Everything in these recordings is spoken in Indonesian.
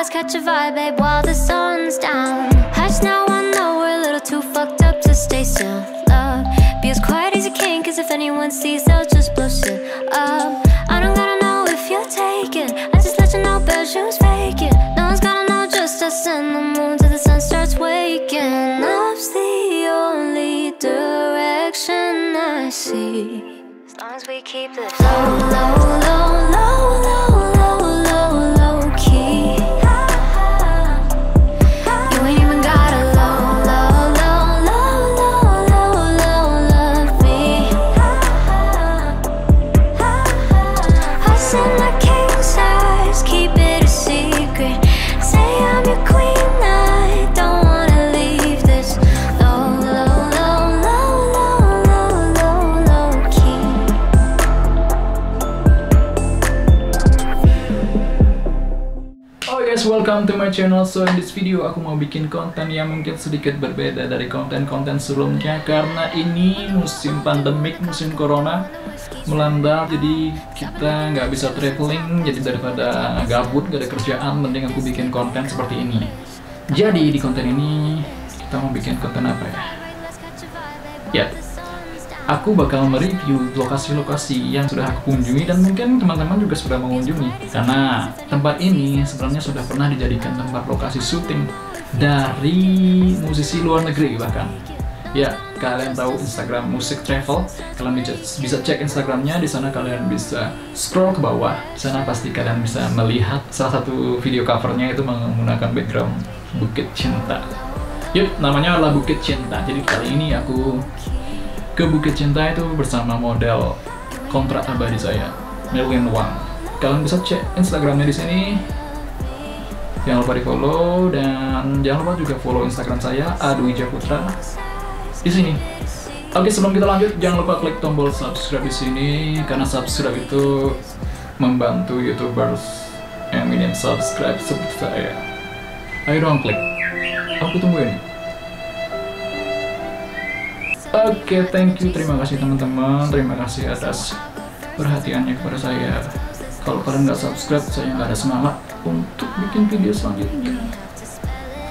let's catch a vibe, babe, while the sun's down. Hush now, I know we're a little too fucked up to stay still. Love, be as quiet as you can, cause if anyone sees, they'll just blow shit up. I don't gotta know if you're taken, I just let you know, bad shoes faking. No one's gotta know, just us and the moon till the sun starts waking. Love's the only direction I see, as long as we keep it low, low, low, low, low, low, low, low key. You ain't even gotta low, low, low, low, low, low, low, love me. I said my king size, keep it a secret. Say I'm your queen, I don't wanna leave this low, low, low, low, low, low, low, low key. Oh guys, welcome to my channel. So in this video aku mau bikin konten yang mungkin sedikit berbeda dari konten-konten sebelumnya, karena ini musim pandemik, musim corona melanda, jadi kita nggak bisa traveling. Jadi daripada gabut gak ada kerjaan, mending aku bikin konten seperti ini. Jadi di konten ini kita mau bikin konten apa ya? Ya, aku bakal mereview lokasi-lokasi yang sudah aku kunjungi dan mungkin teman-teman juga sudah mengunjungi. Karena tempat ini sebenarnya sudah pernah dijadikan tempat lokasi syuting dari musisi luar negeri bahkan. Ya, kalian tahu Instagram Musik Travel, kalian bisa cek Instagramnya. Di sana kalian bisa scroll ke bawah. Di sana pasti kalian bisa melihat salah satu video covernya itu menggunakan background Bukit Cinta. Yup, namanya adalah Bukit Cinta. Jadi kali ini aku ke Bukit Cinta itu bersama model kontrak abadi saya, Melwin Wang. Kalian bisa cek Instagramnya di sini. Jangan lupa di follow, dan jangan lupa juga follow Instagram saya @dwijaputra di sini. Oke, sebelum kita lanjut, jangan lupa klik tombol subscribe di sini, karena subscribe itu membantu YouTubers yang minim subscribe seperti saya. Ayo dong klik. Aku tungguin. Oke, thank you, terima kasih teman-teman, terima kasih atas perhatiannya kepada saya. Kalau kalian nggak subscribe, saya nggak ada semangat untuk bikin video selanjutnya.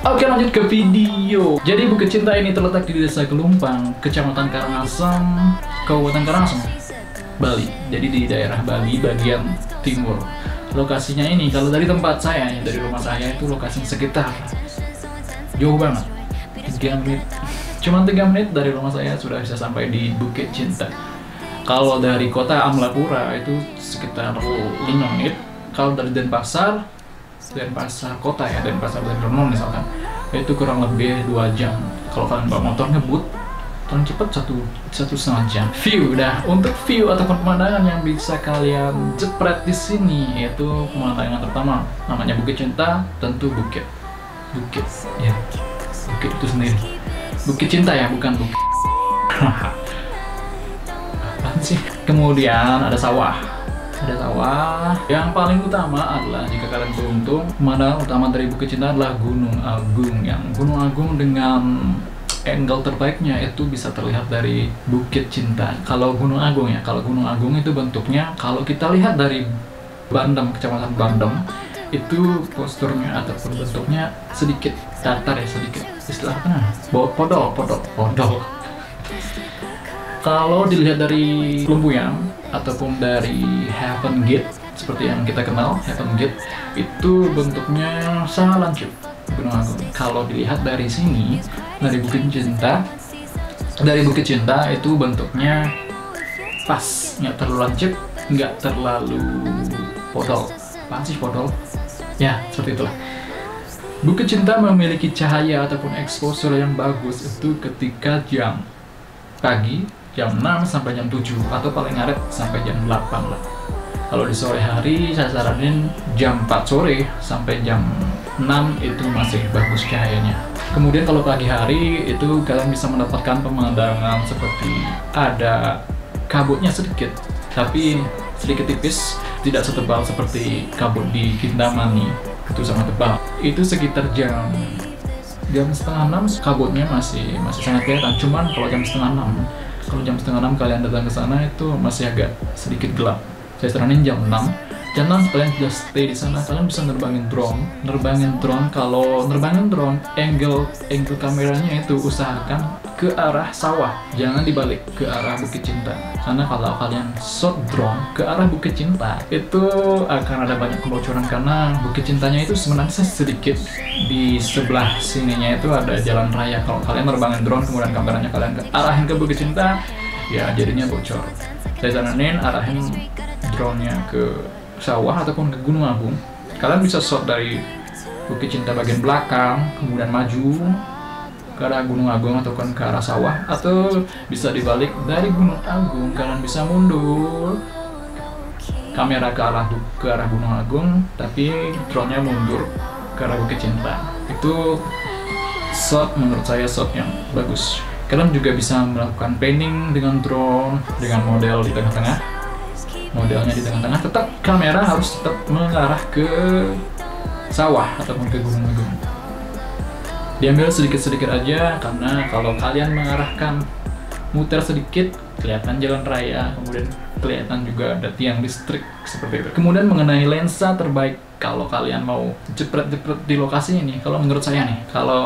Oke, lanjut ke video. Jadi Bukit Cinta ini terletak di Desa Gelumpang, Kecamatan Karangasem, Kabupaten Karangasem, Bali. Jadi di daerah Bali bagian timur. Lokasinya ini kalau dari tempat saya, dari rumah saya itu lokasinya sekitar jauh banget, 3 menit. Cuma 3 menit dari rumah saya sudah bisa sampai di Bukit Cinta. Kalau dari kota Amlapura itu sekitar 5 menit. Kalau dari Denpasar kota ya, Denpasar dan Renon misalkan, itu kurang lebih 2 jam. Kalau kalian bawa motor ngebut, paling cepat 1,5 jam. View, dah untuk view ataupun pemandangan yang bisa kalian jepret di sini, yaitu pemandangan pertama namanya Bukit Cinta, tentu bukit ya, bukit itu sendiri. Bukit Cinta ya, bukan bukit. Apaan sih? Kemudian ada sawah. Yang paling utama adalah, jika kalian beruntung, pemandangan utama dari Bukit Cinta adalah Gunung Agung. Yang Gunung Agung dengan angle terbaiknya itu bisa terlihat dari Bukit Cinta. Kalau Gunung Agung itu bentuknya, kalau kita lihat dari Bandem, Kecamatan Bandem, itu posturnya ataupun bentuknya sedikit datar ya, sedikit istilahnya podol. Kalau dilihat dari Lembuyang ataupun dari Heaven Gate, seperti yang kita kenal, Heaven Gate, itu bentuknya sangat lancip Gunung Agung. Kalau dilihat dari sini, dari Bukit Cinta itu bentuknya pas, nggak terlalu lancip, nggak terlalu podol. Apaan sih podol? Ya, seperti itulah. Bukit Cinta memiliki cahaya ataupun exposure yang bagus itu ketika jam pagi, jam 6 sampai jam 7, atau paling ngaret sampai jam 8 lah. Kalau di sore hari, saya saranin jam 4 sore sampai jam 6 itu masih bagus cahayanya. Kemudian kalau pagi hari itu kalian bisa mendapatkan pemandangan seperti ada kabutnya sedikit, tapi sedikit tipis, tidak setebal seperti kabut di Kintamani, itu sangat tebal. Itu sekitar jam 5:30 kabutnya masih sangat kelihatan. Cuman kalau jam 5:30 kalian datang ke sana itu masih agak sedikit gelap. Saya saranin jam 6 Jangan kalian just stay di sana, kalian bisa nerbangin drone. Kalau nerbangin drone, angle kameranya itu usahakan ke arah sawah, jangan dibalik ke arah Bukit Cinta. Karena kalau kalian shot drone ke arah Bukit Cinta, itu akan ada banyak kebocoran karena Bukit Cintanya itu sebenarnya sedikit di sebelah sininya itu ada jalan raya. Kalau kalian nerbangin drone kemudian kameranya kalian arahin ke Bukit Cinta, ya jadinya bocor. Saya saranin arahin drone-nya ke sawah ataupun ke Gunung Agung. Kalian bisa shot dari Bukit Cinta bagian belakang, kemudian maju ke arah Gunung Agung ataupun ke arah sawah, atau bisa dibalik dari Gunung Agung kalian bisa mundur kamera ke arah Gunung Agung, tapi drone-nya mundur ke arah Bukit Cinta. Itu shot menurut saya shot yang bagus. Kalian juga bisa melakukan panning dengan drone dengan model di tengah-tengah. Modelnya di tengah-tengah, tetap kamera harus tetap mengarah ke sawah ataupun ke Gunung Agung. Diambil sedikit-sedikit aja, karena kalau kalian mengarahkan muter sedikit, kelihatan jalan raya, kemudian kelihatan juga ada tiang listrik seperti itu. Kemudian mengenai lensa terbaik kalau kalian mau jepret-jepret di lokasi ini, kalau menurut saya nih, kalau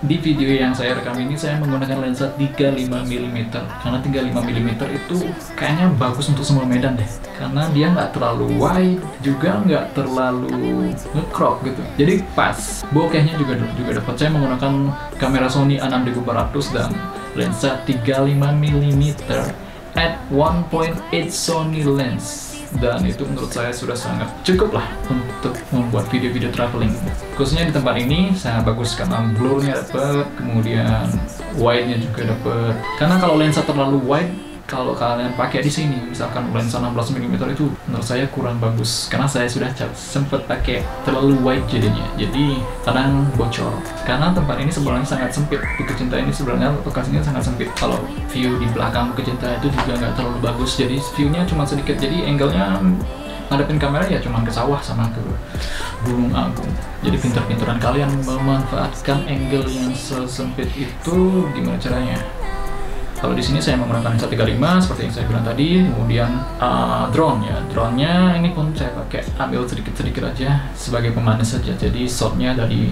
di video yang saya rekam ini saya menggunakan lensa 35 mm, karena 35 mm itu kayaknya bagus untuk semua medan deh, karena dia nggak terlalu wide juga nggak terlalu nge-crop gitu, jadi pas. Bokehnya juga dapat. Saya menggunakan kamera Sony A6400 dan lensa 35 mm at 1.8 Sony lens, dan itu menurut saya sudah sangat cukup lah untuk membuat video-video traveling. Khususnya di tempat ini sangat bagus karena blurnya dapat, kemudian wide-nya juga dapat. Karena kalau lensa terlalu wide, kalau kalian pakai di sini, misalkan lensa 16 mm itu menurut saya kurang bagus, karena saya sudah sempat pakai terlalu wide jadinya, jadi kadang bocor. Karena tempat ini sebenarnya sangat sempit. Bukit Cinta ini sebenarnya lokasinya sangat sempit. Kalau view di belakang Bukit Cinta itu juga nggak terlalu bagus, jadi view-nya cuma sedikit, jadi angle-nya ngadepin kamera ya cuma ke sawah sama ke Gunung Agung. Jadi pintar-pintaran kalian memanfaatkan angle yang sesempit itu gimana caranya. Kalau di sini saya menggunakan lensa 35 seperti yang saya bilang tadi. Kemudian drone-nya ini pun saya pakai ambil sedikit-sedikit aja sebagai pemanis saja. Jadi shotnya dari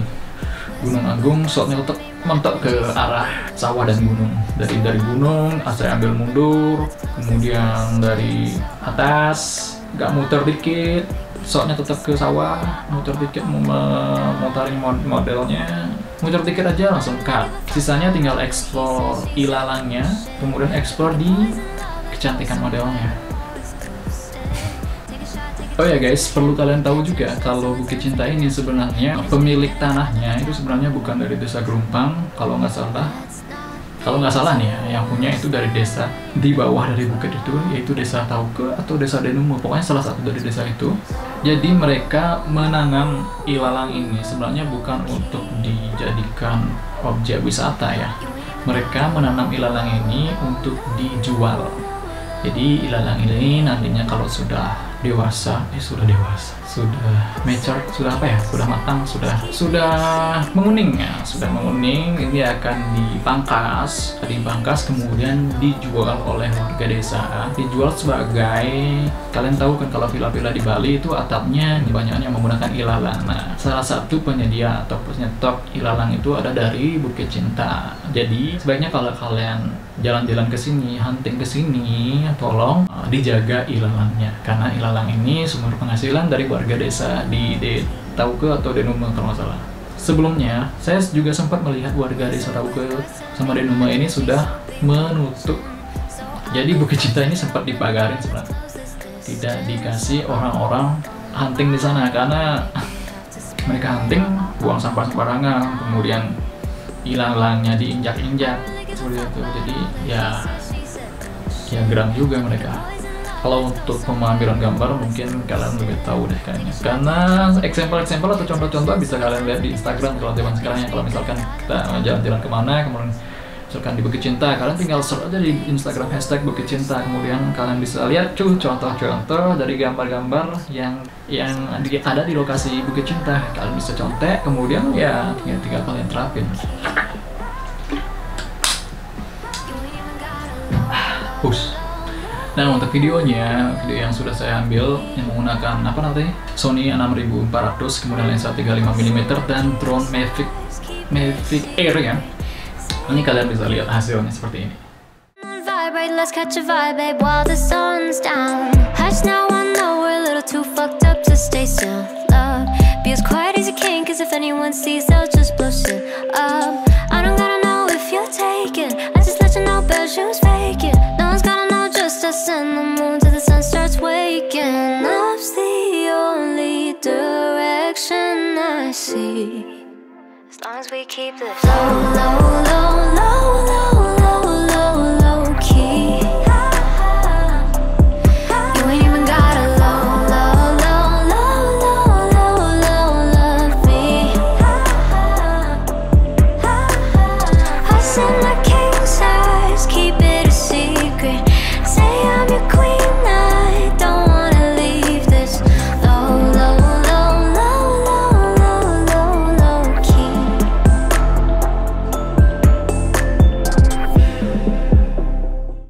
Gunung Agung, shotnya tetap mentok ke arah sawah dan gunung. Dari gunung saya ambil mundur, kemudian dari atas nggak muter dikit, shotnya tetap ke sawah, muter dikit memutarin modelnya, muter dikit aja langsung cut. Sisanya tinggal explore ilalangnya, kemudian explore di kecantikan modelnya. Oh ya guys, perlu kalian tahu juga kalau Bukit Cinta ini sebenarnya pemilik tanahnya itu sebenarnya bukan dari Desa Gerumpang, kalau nggak salah nih ya, yang punya itu dari desa di bawah dari bukit itu, yaitu Desa Tauke atau Desa Denumo, pokoknya salah satu dari desa itu. Jadi mereka menanam ilalang ini sebenarnya bukan untuk dijadikan objek wisata ya. Mereka menanam ilalang ini untuk dijual. Jadi ilalang ini nantinya kalau sudah dewasa, sudah mature, sudah apa ya, sudah matang, sudah menguning ya, ini akan dipangkas kemudian dijual oleh warga desa. Dijual sebagai, kalian tahu kan kalau villa-villa di Bali itu atapnya kebanyakan yang menggunakan ilalang. Nah, salah satu penyedia atau penyetok ilalang itu ada dari Bukit Cinta. Jadi sebaiknya kalau kalian jalan-jalan ke sini, hunting ke sini, tolong dijaga ilalangnya, karena ilalang ini sumber penghasilan dari warga desa di Tauke atau Denumo kalau nggak salah. Sebelumnya saya juga sempat melihat warga desa Tauke sama Denumo ini sudah menutup. Jadi Bukit Cinta ini sempat dipagarin sebenarnya, tidak dikasih orang-orang hunting di sana, karena mereka hunting buang sampah sembarangan, kemudian ilalangnya diinjak-injak seperti itu. Jadi ya geram juga mereka. Kalau untuk pengambilan gambar mungkin kalian lebih tahu deh kayaknya, karena eksempel-eksempel atau contoh-contoh bisa kalian lihat di Instagram kalau zaman sekarang ya. Kalau misalkan kita jalan-jalan kemana, kemudian misalkan di Bukit Cinta, kalian tinggal search aja di Instagram hashtag Bukit Cinta, kemudian kalian bisa lihat contoh-contoh dari gambar-gambar yang ada di lokasi Bukit Cinta. Kalian bisa contek, kemudian ya tinggal kalian terapin. Nah, untuk videonya, video yang sudah saya ambil yang menggunakan apa namanya? Sony A6400, kemudian lensa 35mm dan drone Mavic Air ya. Ini kalian bisa lihat hasilnya seperti ini. Vibrate, let's catch a vibe, babe, while the sun's down. Hush now, I know we're a little too fucked up to stay still. Love, be as quiet as you can, cause if anyone sees, they'll just blow shit up. I don't gotta know if you're taken, I just let you know, bad shoes faking. No one's gotta know, just us and the moon till the sun starts waking. Love's the only direction I see, as long as we keep the flow low, low, low.